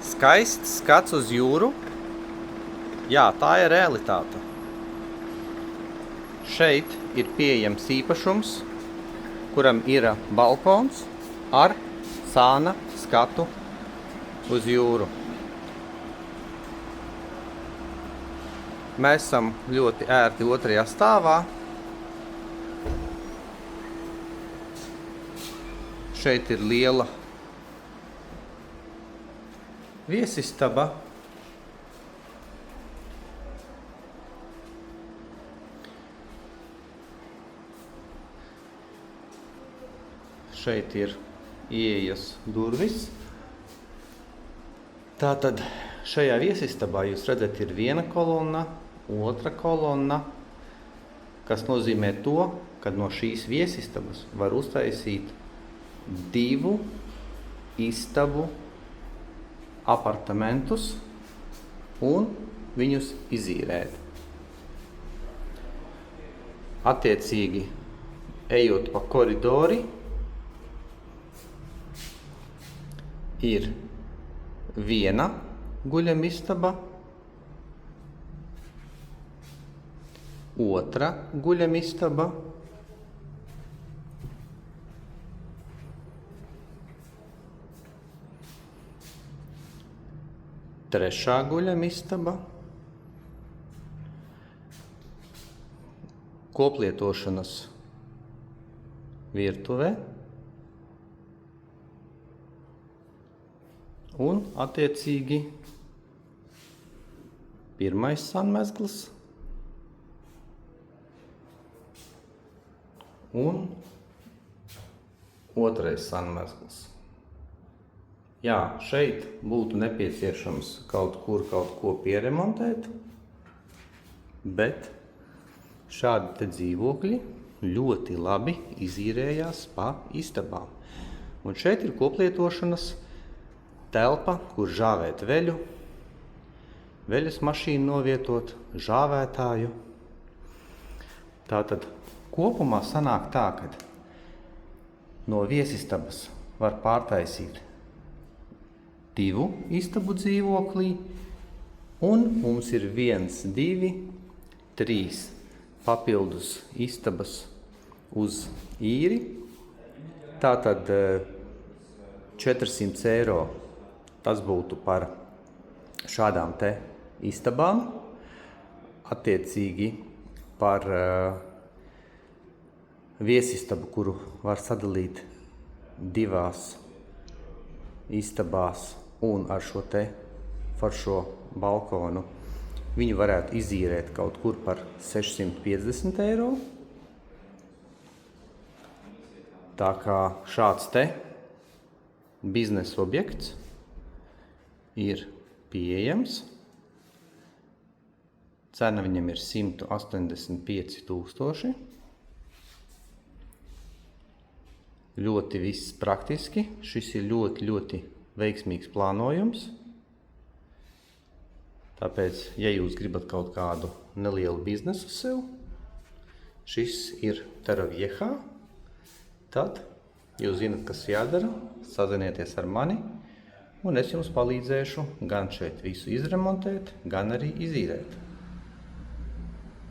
Skaists skats uz jūru. Jā, tā ir realitāte. Šeit ir pieejams īpašums, kuram ir balkons ar sāna skatu uz jūru. Mēs esam ļoti ērti otrajā stāvā. Šeit ir liela viesistaba. Šeit ir ieejas durvis. Tātad šajā viesistabā jūs redzat, ir viena kolonna, otra kolonna, kas nozīmē to, ka no šīs viesistabas var uztaisīt 2 istabu apartamentus un viņus izīrēt. Attiecīgi, ejot pa koridori, ir viena guļamistaba, otra guļamistaba, trešā guļamistaba, koplietošanas virtuve un, attiecīgi, pirmais sanmezgls un otrais sanmezgls. Jā, šeit būtu nepieciešams kaut ko pieremontēt, bet šādi te dzīvokļi ļoti labi izīrējās pa istabām. Un šeit ir koplietošanas telpa, kur žāvēt veļu, veļas mašīnu novietot, žāvētāju. Tātad kopumā sanāk tā, ka no viesistabas var pārtaisīt 2 istabu dzīvoklī, un mums ir 1, 2, 3 papildus istabas uz īri. Tātad 400 eiro tas būtu par šādām te istabām. Attiecīgi par viesistabu, kuru var sadalīt 2 istabās un ar šo te foršo balkonu, viņu varētu izīrēt kaut kur par 650 eiro. Tā kā šāds te biznesa objekts ir pieejams. Cena viņam ir 185 000. Ļoti viss praktiski. Šis ir ļoti veiksmīgs plānojums. Tāpēc, ja jūs gribat kaut kādu nelielu biznesu sev, šis ir Terraviejā, tad jūs zinat, kas jādara, sazinieties ar mani, un es jums palīdzēšu gan šeit visu izremontēt, gan arī izīrēt.